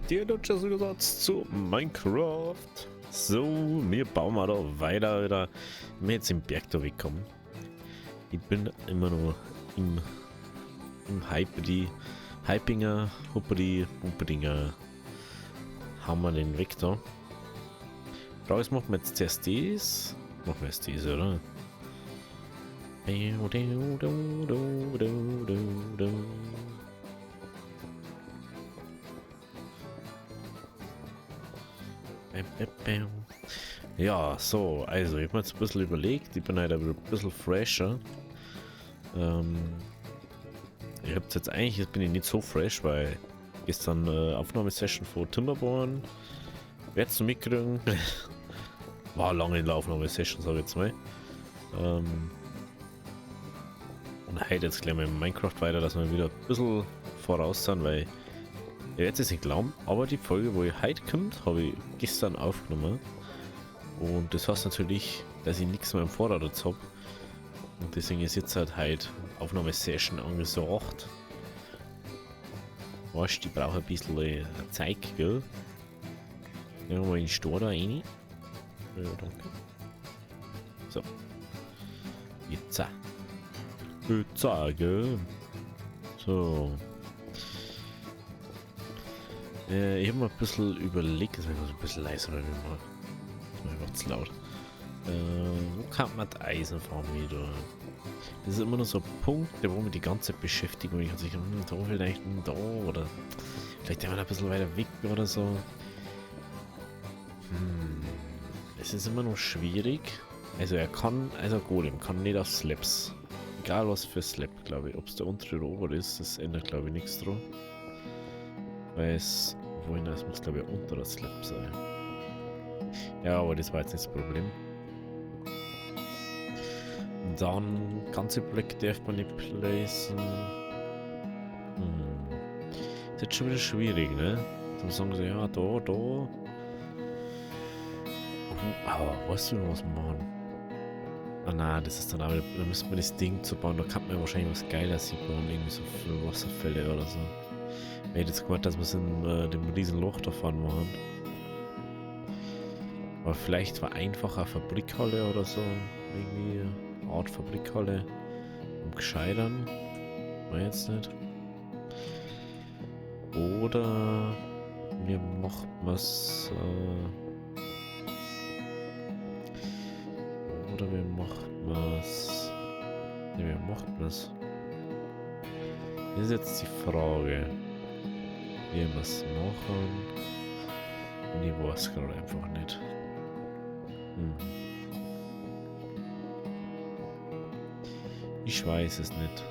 dir Zusatz zu Minecraft. So, wir bauen mal da weiter wieder. Ich bin jetzt im Berg da wegkommen. Ich bin immer noch im Hypinger, Huppedinger. Haben wir den weg da. Frage ist, machen wir jetzt zuerst das? Machen wir jetzt das, oder? Ja, so, also ich habe mir jetzt ein bisschen überlegt, ich bin heute ein bisschen fresher. Ich habe jetzt eigentlich, jetzt bin ich nicht so fresh, weil gestern Aufnahmesession von Timberborn, werdest du mitkriegen, war lange in der Aufnahmesession, sage ich jetzt mal. Und heute jetzt gleich mal in Minecraft weiter, dass wir wieder ein bisschen voraus sind, weil ihr werdet es nicht glauben, aber die Folge, wo ihr heute kommt, habe ich gestern aufgenommen. Und das heißt natürlich, dass ich nichts mehr im Vorrat habe. Und deswegen ist jetzt halt heute Aufnahmesession angesagt. Weißt, die braucht ein bisschen Zeit, gell? Nehmen wir mal den Stor da rein. Ja, danke. So. Jetzt. Gell? So. Ich habe mir ein bisschen überlegt, das war ein bisschen leiser, weil das war einfach zu laut. Wo kann man das Eisen fahren wieder? Das ist immer noch so ein Punkt, der wo mir die ganze Zeit beschäftigt und ich kann sich da vielleicht da oder vielleicht einmal ein bisschen weiter weg oder so. Es ist immer noch schwierig. Also er kann, also Golem kann nicht auf Slabs. Egal was für Slab, glaube ich. Ob es der untere oder obere ist, das ändert glaube ich nichts dran. Weil es, wohin, es muss glaube ich unter der Slab sein. Ja, aber das war jetzt nicht das Problem. Und dann ganze Blöcke darf man nicht placen. Ist jetzt schon wieder schwierig, ne? Dann sagen sie, ja, da. Aber weißt du noch was machen? Ah nein, das ist dann auch wieder, da müsste man das Ding zu bauen, da kann man wahrscheinlich was Geiles bauen, irgendwie so für Wasserfälle oder so. Ich hätte jetzt gehört, dass wir es in dem riesen Loch da fahren machen. Aber vielleicht war einfach eine Fabrikhalle oder so, irgendwie eine Art Fabrikhalle, um gescheitern, war jetzt nicht. Oder wir machen was, oder wir machen was. Ne, wir machen das. Das ist jetzt die Frage. Wie wir es machen. Und ich weiß gerade einfach nicht. Ich weiß es nicht.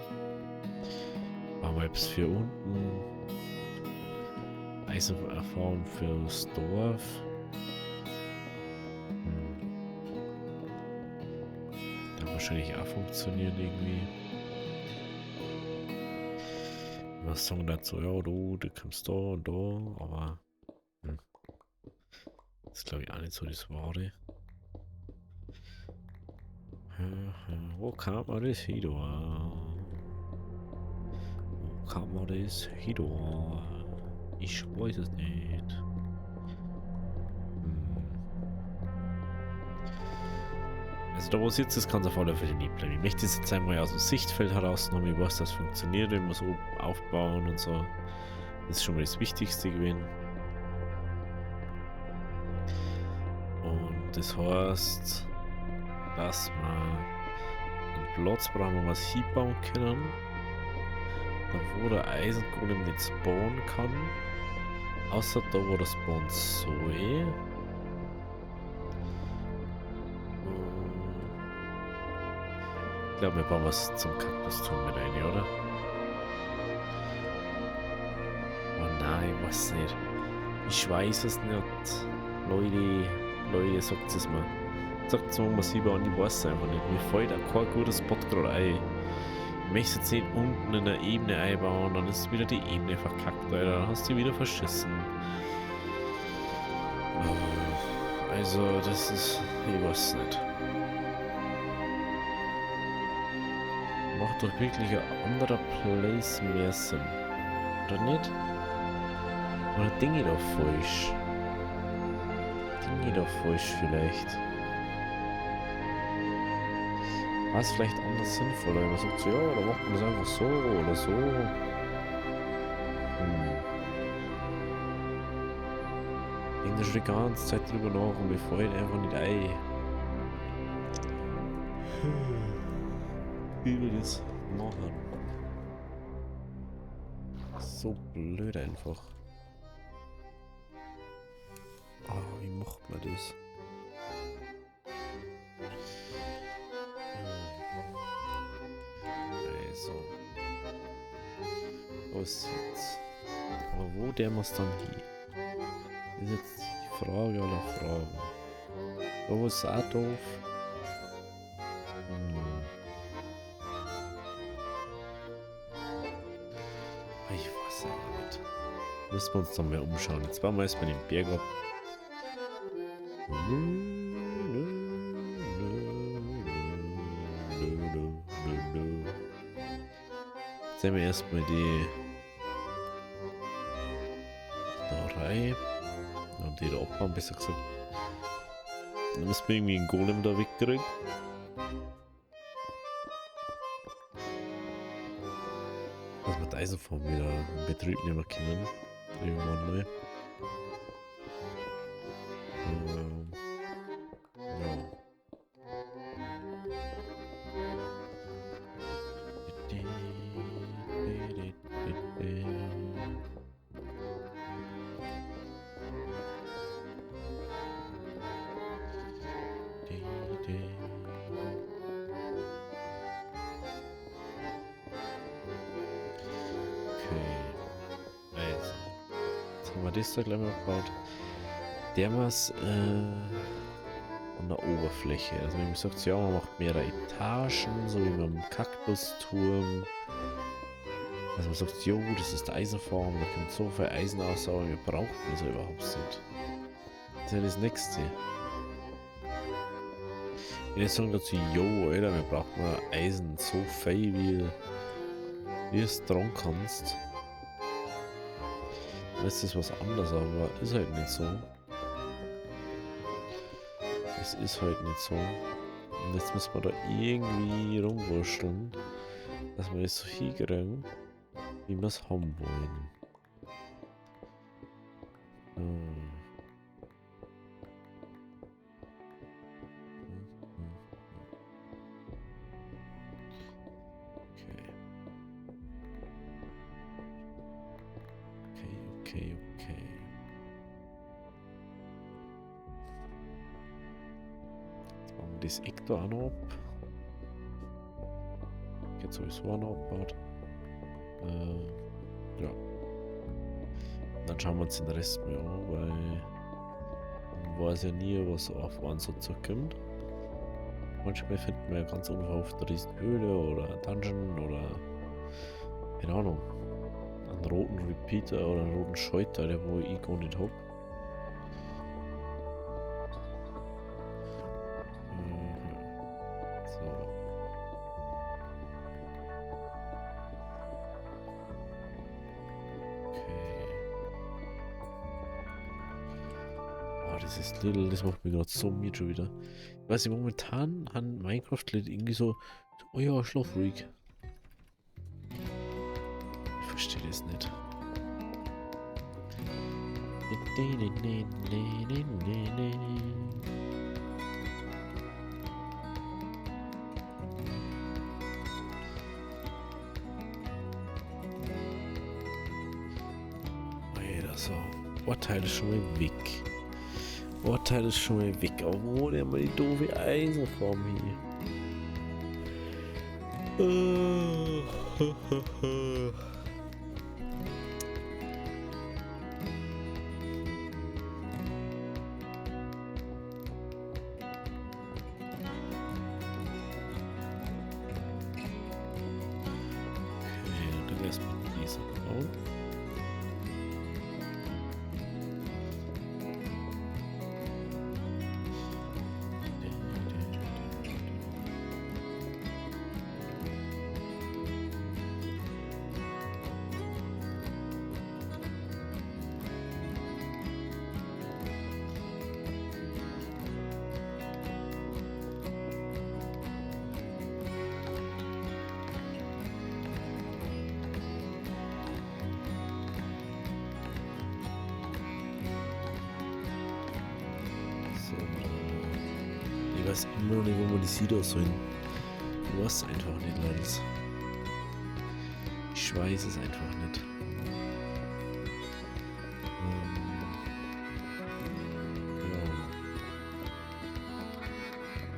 Machen wir jetzt für unten. Eisenerfahrung fürs Dorf. Wahrscheinlich auch funktionieren irgendwie. Was sagen dazu? Ja, du kommst da und da, aber das ist glaube ich auch nicht so das Wahre. Wo kann man das hin? Wo kann man das hin? Ich weiß es nicht. Also da wo es jetzt ist, kann es auf alle Fälle nicht bleiben. Ich möchte es jetzt einmal aus dem Sichtfeld herausnehmen, wie was das funktioniert, wie wir so aufbauen und so. Das ist schon mal das Wichtigste gewesen. Und das heißt, dass wir einen Platz brauchen, wo wir es hinbauen können. Da wo der Eisengolem nicht spawnen kann. Außer da wo der spawnen soll. Ich glaube, wir bauen was zum Kaktusturm mit rein, oder? Oh nein, ich weiß nicht. Ich weiß es nicht. Leute, sagt es mir. Sagt es mir, was ich bauen, ich weiß es einfach nicht. Mir fällt auch kein guter Spot gerade ein. Ich möchte jetzt nicht unten in der Ebene einbauen, dann ist wieder die Ebene verkackt, Alter. Dann hast du wieder verschissen. Also, das ist, ich weiß es nicht. Macht doch wirklich ein anderer Place mehr Sinn, oder nicht? Oder Dinge da falsch? Dinge da falsch vielleicht. War es vielleicht anders sinnvoller, wenn man sagt so, ja, dann macht man das einfach so oder so. Ich denke da schon die ganze Zeit drüber nach und mir fällt einfach nicht ein. Wie wir das machen. So blöd einfach. Oh, wie macht man das? Also. Was jetzt? Aber wo der muss dann hin? Das ist jetzt die Frage aller Fragen. Da ist auch doof. Ich weiß auch nicht. Müssen wir uns dann mal umschauen. Jetzt waren wir erstmal den Berg ab. Jetzt sehen wir erstmal die Reihe. Und die da abbauen, besser gesagt. Dann müssen wir irgendwie einen Golem da wegkriegen. Dass wir die Eisenform wieder in Betrieb nehmen können. Irgendwann mal. Ja. Das da gleich mal gebaut. Der was an der Oberfläche. Also wenn man sagt, ja, man macht mehrere Etagen, so wie beim Kaktusturm. Also man sagt, jo, das ist die Eisenform, da kommt so viel Eisen raus, aber wir brauchen das ja überhaupt nicht. Das ist ja das nächste. Wenn ich sagen dazu, jo, Alter, wir brauchen mal Eisen so viel, wie es dran kannst. Das ist was anderes, aber ist halt nicht so. Es ist halt nicht so. Und jetzt müssen wir da irgendwie rumwurschteln, dass wir das so hinkriegen, wie wir es haben wollen. Okay. Jetzt machen wir das Eck da auch noch ab. Geht sowieso auch noch abgebaut. Ja. Dann schauen wir uns den Rest mal an, weil man weiß ja nie, was auf einen so zukommt. Manchmal finden wir ja ganz unverhofft eine Riesenhöhle oder ein Dungeon oder keine Ahnung. Einen roten Repeater oder einen roten Schalter, der wo ich gar nicht hab. So. Okay. Oh, das ist Little, das macht mir gerade so mit schon wieder. Ich weiß nicht, momentan an Minecraft lädt irgendwie so, oh ja, schlaf ruhig. Ich verstehe das nicht. Alter, so. Urteil ist schon mal weg. Urteil ist schon mal weg. Aber wo denn mal die doofe Eisenform hier? weiß immer noch nicht, wo wir die Siedler sollen. Ich weiß es einfach nicht, Leute. Ich weiß es einfach nicht.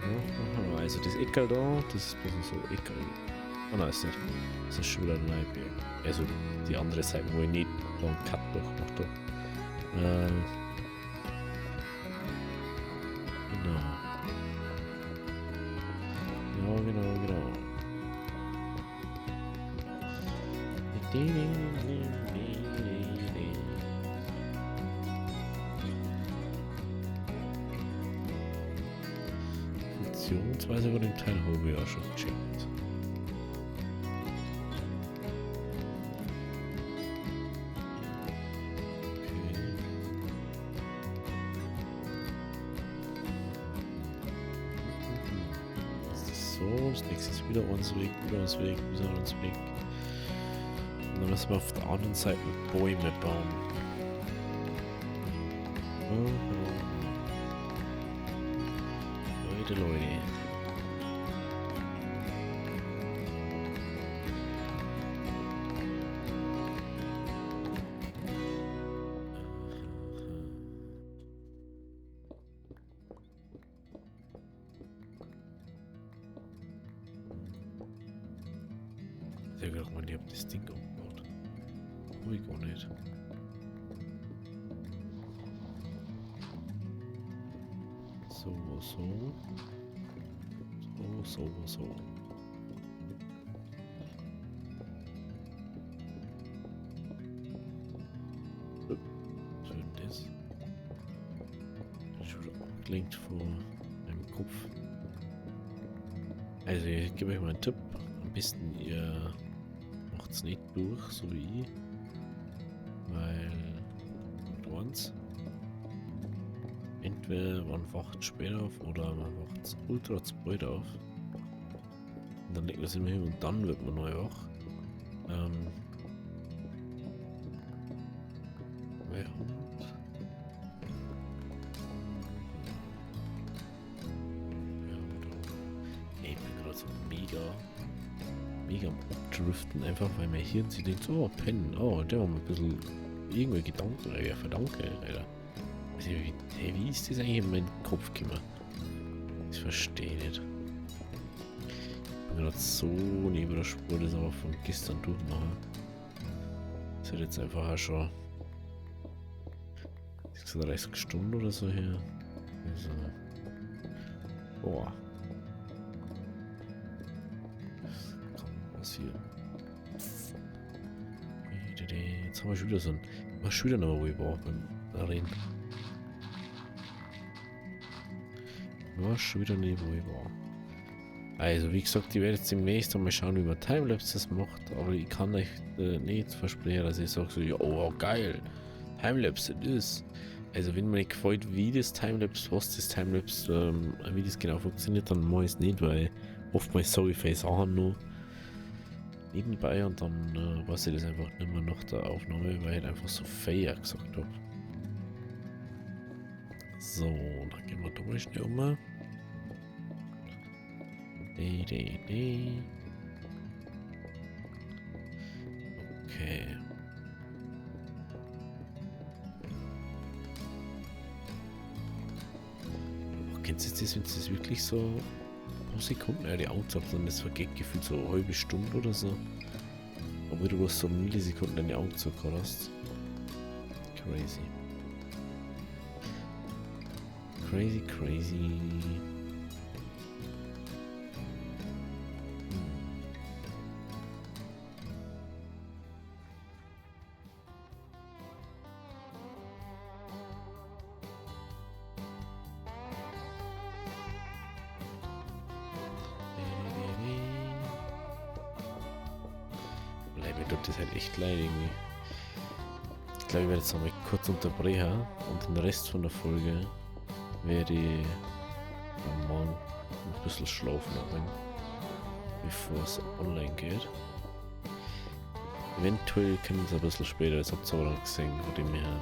Ja. Also das Eckerl da, das ist ein bisschen so Eckerl. Oh nein, ist nicht. Das ist schon wieder ein neuer Berg. Also die andere Seite, wo ich nicht da einen Cut durchmache. Genau. Genau. Funktionsweise über den Teil habe ich ja schon gecheckt. So, das nächste ist wieder uns Weg. Und dann müssen wir auf der anderen Seite Bäume bauen. Leute. Ich habe gedacht, ich habe das Ding aufgebaut. Oh, ich gar nicht. So. Was ist denn das? Schon abgelenkt vor meinem Kopf. Also ich gebe euch mal einen Tipp. Am besten ihr macht es nicht durch, so wie ich. Weil entweder man wacht später auf oder man wacht ultra zu bald auf. Und dann legt man sich immer hin und dann wird man neu wach. Ich bin gerade so mega am Abdriften, einfach weil mein Hirn sich denkt, oh, pennen, oh, der war mal ein bisschen irgendwie Gedanken, Verdanke, Alter. Also, wie ist das eigentlich in meinen Kopf gekommen? Ich verstehe nicht. Ich bin gerade so neben der Spur, das aber von gestern durchmachen. Das hat jetzt einfach auch schon 36 Stunden oder so her. Also, boah. Das kann passieren. Jetzt haben wir schon wieder so ein. Was schon wieder noch, wo ich war beim Reden. War schon wieder nicht, wo ich war. Also, wie gesagt, ich werde jetzt demnächst einmal schauen, wie man Timelapse das macht, aber ich kann euch nicht versprechen, dass ich sage so, ja, oh, geil, Timelapse das. Also, wenn mir nicht gefällt, wie das Timelapse, was das Timelapse, wie das genau funktioniert, dann mache ich es nicht, weil oftmals sage ich viele Sachen noch nebenbei und dann weiß ich das einfach nicht mehr nach der Aufnahme, weil ich halt einfach so fair gesagt habe. So, dann gehen wir da mal schnell um. Okay. Oh, kennst du das, wenn es wirklich so pro Sekunden die Augen zappst und das vergeht gefühlt so eine halbe Stunde oder so? Obwohl du bloß so Millisekunden deine Augen zucker hast. Crazy. Crazy. Mir tut das halt echt leid irgendwie. Ich glaube, ich werde jetzt noch mal kurz unterbrechen und den Rest von der Folge werde ich am Morgen ein bisschen schlafen, bevor es online geht. Eventuell können es ein bisschen später, das habt ihr aber noch gesehen, von dem her.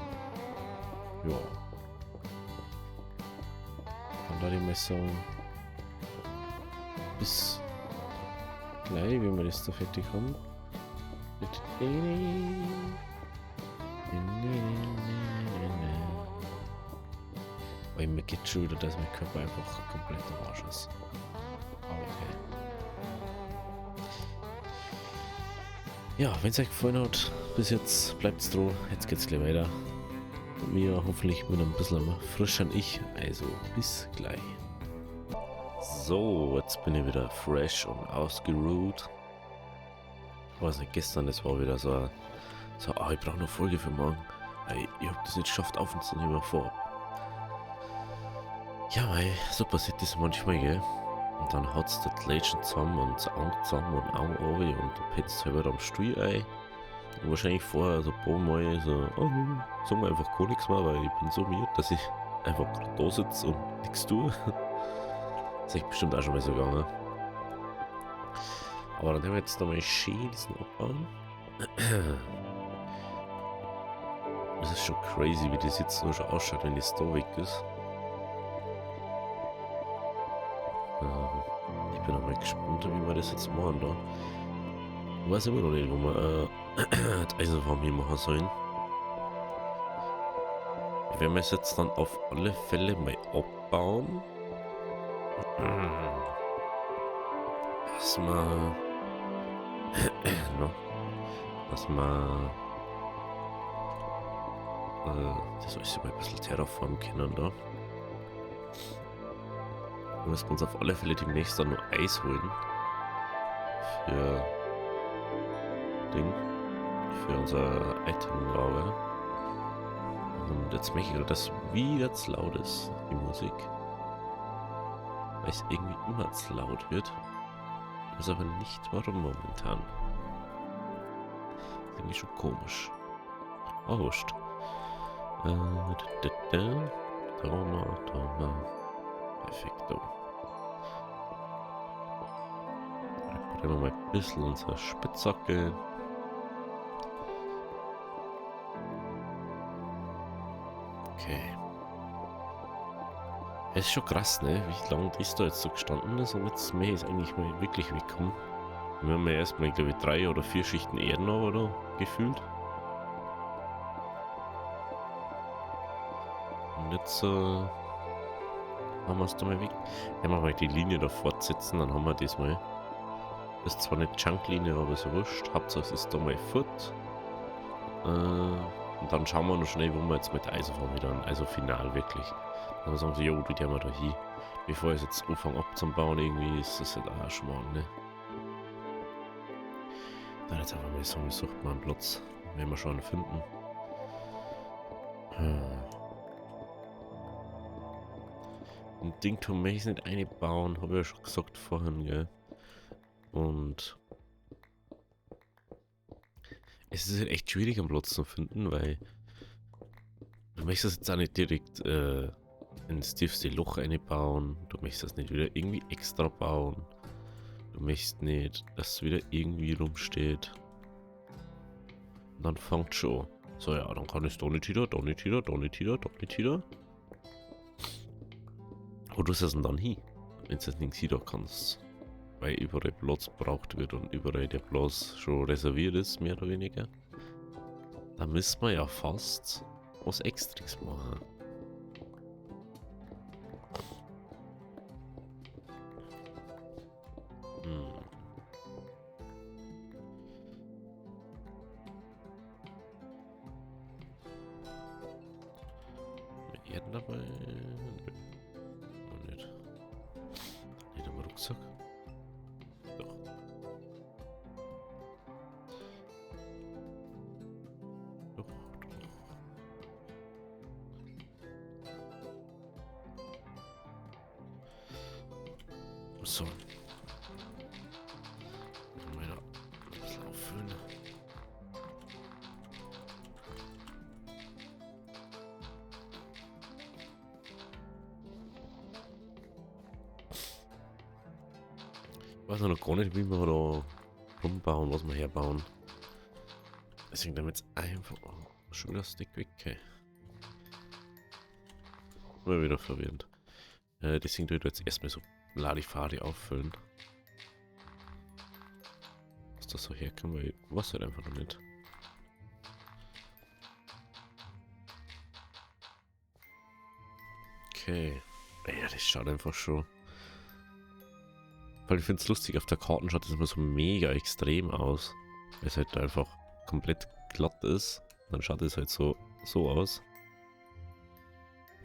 Ja. Dann würde ich mal sagen, bis gleich, wenn wir das da fertig haben. Weil mir geht schon wieder, dass mein Körper einfach komplett am Arsch ist. Aber okay. Ja, wenn es euch gefallen hat, bis jetzt bleibt's dran. Jetzt geht's gleich weiter. Und mir hoffentlich mit ein bisschen frischeren Ich. Also bis gleich. So, jetzt bin ich wieder fresh und ausgeruht. Ich weiß nicht, gestern, das war wieder so, ich brauche noch eine Folge für morgen. Ich hab das nicht geschafft, auf uns zu nehmen vor. Ja, mei, so passiert das manchmal, gell? Und dann hat's das Legend zusammen und das Arm zusammen und Arm runter und du petzt selber am Stuhl ein. Und wahrscheinlich vorher so ein paar Mal so, oh, sag mir einfach gar nichts mehr, weil ich bin so müde, dass ich einfach gerade da sitze und nichts tue. Das ist echt bestimmt auch schon mal so gegangen. Aber dann haben wir jetzt nochmal schön diesen abbauen. Das ist schon crazy, wie das jetzt nur schon ausschaut, wenn das da weg ist. Ich bin auch mal gespannt, wie wir das jetzt machen da. Ich weiß immer noch nicht, wo wir die Eisenform hier machen sollen. Wir werden es jetzt dann auf alle Fälle mal abbauen. Dass wir das alles mal ein bisschen terraformen können da. Wir müssen uns auf alle Fälle demnächst dann noch Eis holen. Für unser Itemlager. Und jetzt merke ich gerade, dass wieder zu laut ist, die Musik. Weil es irgendwie immer zu laut wird. Ich weiß aber nicht warum momentan. Das ist irgendwie schon komisch. Oh, wurscht. Perfekto. Reparieren wir mal ein bisschen unsere Spitzhacke. Okay. Es ist schon krass, ne? Wie lange das da jetzt so gestanden ist und jetzt mehr ist eigentlich mal wirklich weggekommen. Wir haben ja erstmal, glaube ich, 3 oder 4 Schichten Erden oder gefühlt. Und jetzt haben wir es da mal weg. Wenn wir mal die Linie da fortsetzen, dann haben wir das mal. Das ist zwar nicht Junk-Linie, aber so wurscht. Hauptsache es ist da mal fort. Und dann schauen wir noch schnell, wo wir jetzt mit der Eisenform wieder an. Also final wirklich. Dann sagen sie, jo, du gehen wir da hin. Bevor ich jetzt anfange abzubauen, irgendwie ist das halt auch schon mal, ne? Dann jetzt einfach mal sagen, wir suchen mal einen Platz. Wenn wir schon einen finden. Ein Ding tun möchte ich nicht einbauen, habe ich ja schon gesagt vorhin, gell? Und es ist halt echt schwierig, einen Platz zu finden, weil du möchtest das jetzt auch nicht direkt ins tiefste Loch einbauen. Du möchtest das nicht wieder irgendwie extra bauen. Du möchtest nicht, dass es wieder irgendwie rumsteht. Und dann fängt schon. So, ja, dann kann ich da nicht wieder, da nicht wieder, da nicht wieder, da nicht wieder. Wo tust du es denn dann hin, wenn du das nicht wieder kannst? Weil überall Platz braucht wird und überall der Platz schon reserviert ist, mehr oder weniger. Da müssen wir ja fast was Extras machen. Erden dabei? Nö. Noch nicht. Nicht am Rucksack. Doch. Doch. So. Wieder ein bisschen auffüllen. Ich weiß noch gar nicht, wie wir da rumbauen, was wir herbauen. Deswegen damit jetzt einfach schon wieder das Stick weg. Okay. Mal wieder verwirrend. Deswegen tue ich jetzt erstmal so Ladifari auffüllen. das so herkommt, weil ich weiß halt einfach noch nicht. Okay. Ja, das schaut einfach schon. Weil ich finde es lustig, auf der Karte schaut das immer so mega extrem aus. Weil es halt einfach komplett glatt ist. Dann schaut es halt so aus.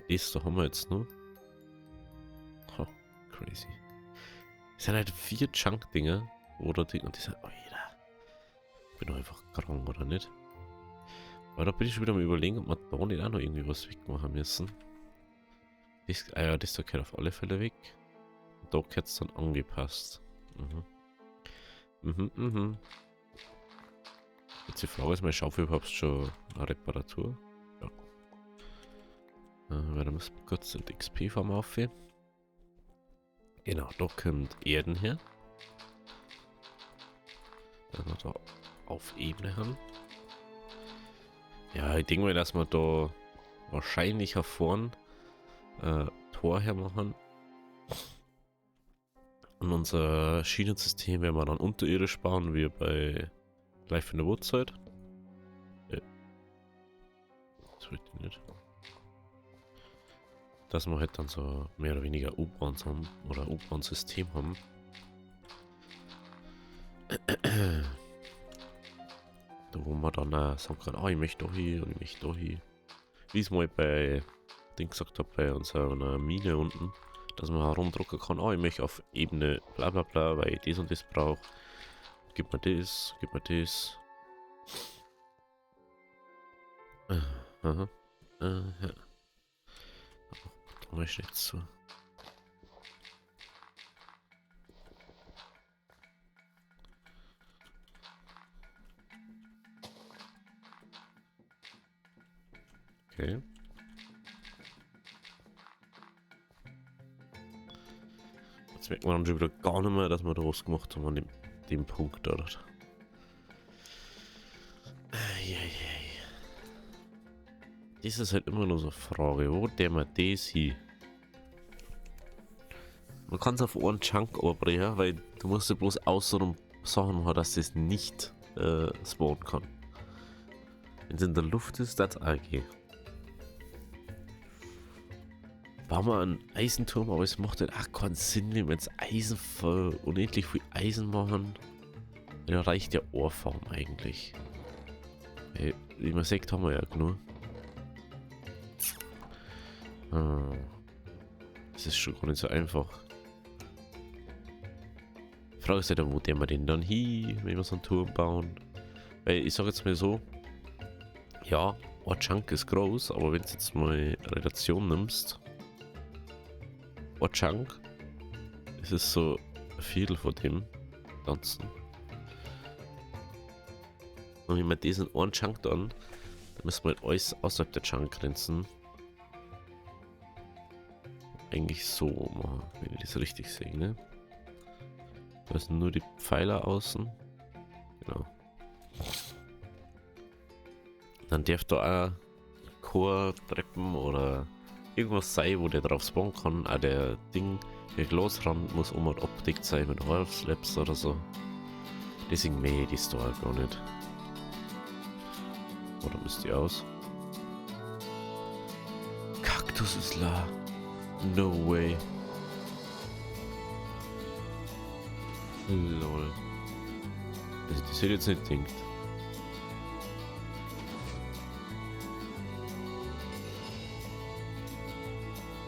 Das da haben wir jetzt noch. Ha, crazy. Das sind halt 4 Chunk-Dinger. Oder Dinge. Und die sind. Oh, jeder. Ich bin doch einfach krank, oder nicht? Aber da bin ich schon wieder mal überlegen, ob wir da nicht auch noch irgendwie was wegmachen müssen. Das, ja, das da gehört auf alle Fälle weg. Da gehört es dann angepasst. Jetzt die Frage ist, meine Schaufel überhaupt schon eine Reparatur? Ja. Weil da müssen wir kurz in die XP-Farm aufhören. Genau, da kommt Erden her. Dass wir da auf Ebene haben. Ja, ich denke mal, dass wir da wahrscheinlich hervorn Tor hermachen. Und unser Schienensystem werden wir dann unterirdisch bauen, wie bei Life in the Woods halt. Das will ich nicht. Dass wir halt dann so mehr oder weniger U-Bahns haben oder U-Bahn-System haben. Da wo man dann sagen kann, ich möchte da hin und ich möchte da hin. Wie es mal bei Ding gesagt habe, bei unserer Mine unten, dass man herumdrucken kann, ich möchte auf Ebene bla bla bla, weil ich das und das brauche. Gib mir das, gib mir das. Aha. Ja. Da mal nicht so. Okay. Jetzt merkt man dann schon wieder gar nicht mehr, dass wir da was gemacht haben an dem Punkt dort. Das ist halt immer nur so eine Frage, wo der man das hier? Man kann es auf einen Chunk abbrechen, weil du musst ja bloß außenrum Sachen haben, dass das nicht spawnen kann. Wenn es in der Luft ist, das auch geht. Bauen wir einen Eisenturm, aber es macht halt auch keinen Sinn, wenn wir jetzt Eisen für unendlich viel Eisen machen. Da reicht ja Ohrfarm eigentlich. Weil, wie man sagt, haben wir ja genug. Das ist schon gar nicht so einfach. Die Frage ist ja, wo der wir den dann hin, wenn wir so einen Turm bauen. Weil ich sage jetzt mal so, ja, ein Chunk ist groß, aber wenn du jetzt mal Relation nimmst, ein Chunk, das ist so ein Viertel von dem Ganzen. Und wenn wir diesen einen Chunk dann müssen wir halt alles außerhalb der Chunk-Grenzen eigentlich so machen, wenn ich das richtig sehe, ne? Da sind nur die Pfeiler außen. Genau. Dann darf da auch Chor-Treppen oder irgendwas sein, wo der drauf spawnen kann. Auch der Glasrand muss abgedeckt sein mit Half-Slaps oder so. Deswegen mähe ich das da auch gar nicht. Oder müsst ihr aus? Kaktus ist la. No way. Lol. Also das hätte ich jetzt nicht gedacht.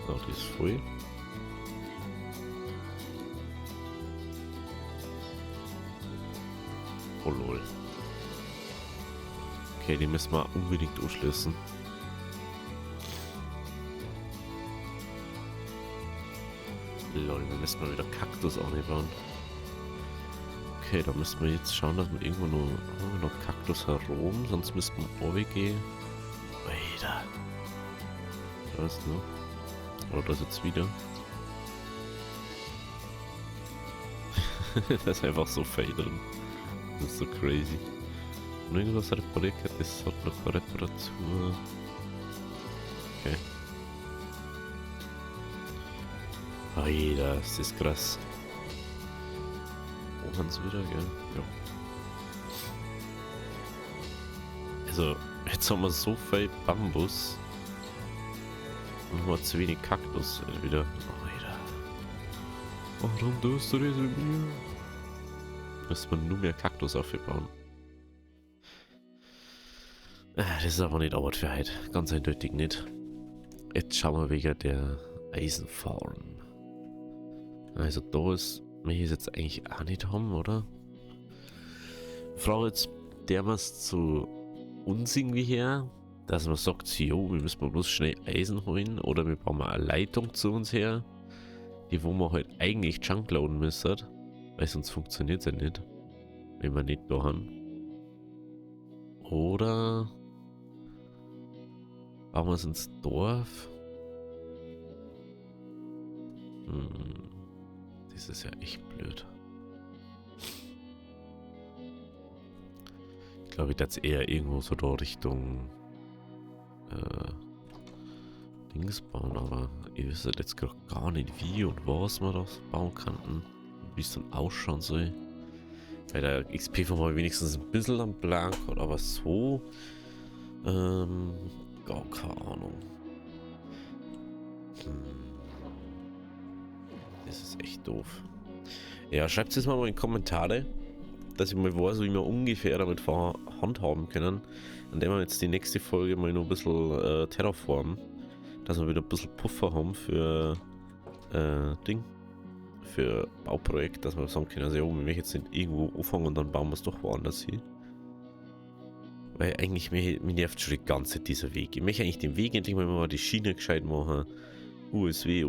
So, die ist voll. Oh lol. Okay, die müssen wir unbedingt anschließen. Lol, dann müssen wir wieder Kaktus auch nicht bauen. Okay, da müssen wir jetzt schauen, dass wir irgendwo noch Kaktus herum, sonst müssten wir runtergehen. Alter. Da ist noch. Oder da ist jetzt wieder. Das ist einfach so fail drin. Das ist so crazy. Und irgendwas repariert, das hat noch eine Reparatur. Okay. Alter, das ist krass. Wo haben sie wieder, gell? Ja. Also, jetzt haben wir so viel Bambus. Und haben wir zu wenig Kaktus wieder. Alter. Warum tust du das mit mir? Müssen wir nur mehr Kaktus aufbauen. Das ist aber nicht Arbeit für heute. Ganz eindeutig nicht. Jetzt schauen wir wegen der Eisenfarm. Also da ist, wir es jetzt eigentlich auch nicht haben, oder? Frage jetzt, der was zu uns irgendwie her, dass man sagt, jo, wir müssen bloß schnell Eisen holen, oder wir bauen mal eine Leitung zu uns her, die wo wir halt eigentlich Junk laden müssen, weil sonst funktioniert es ja nicht, wenn wir nicht da haben. Oder bauen wir es ins Dorf? Das ist ja echt blöd. Ich glaube, ich werde es eher irgendwo so da Richtung Dings bauen, aber ich weiß jetzt gerade gar nicht wie und was wir das bauen könnten. Wie es dann ausschauen soll. Weil der XP von mal wenigstens ein bisschen am Blank hat, aber so gar keine Ahnung. Das ist echt doof. Ja, schreibt es mal in die Kommentare, dass ich mal weiß, wie wir ungefähr damit handhaben können. Indem wir jetzt die nächste Folge mal noch ein bisschen terraformen. Dass wir wieder ein bisschen Puffer haben für für Bauprojekt, dass wir sagen können, also ja, wir möchten jetzt nicht irgendwo anfangen und dann bauen wir es doch woanders hin. Weil eigentlich mich nervt schon die ganze Zeit dieser Weg. Ich möchte eigentlich den Weg endlich mal die Schiene gescheit machen. USW,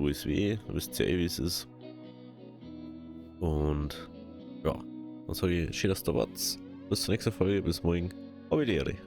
wisst ihr wie es ist. Und ja, dann sage ich, schön, dass du da wart. Bis zur nächsten Folge, bis morgen. Auf Wiedersehen.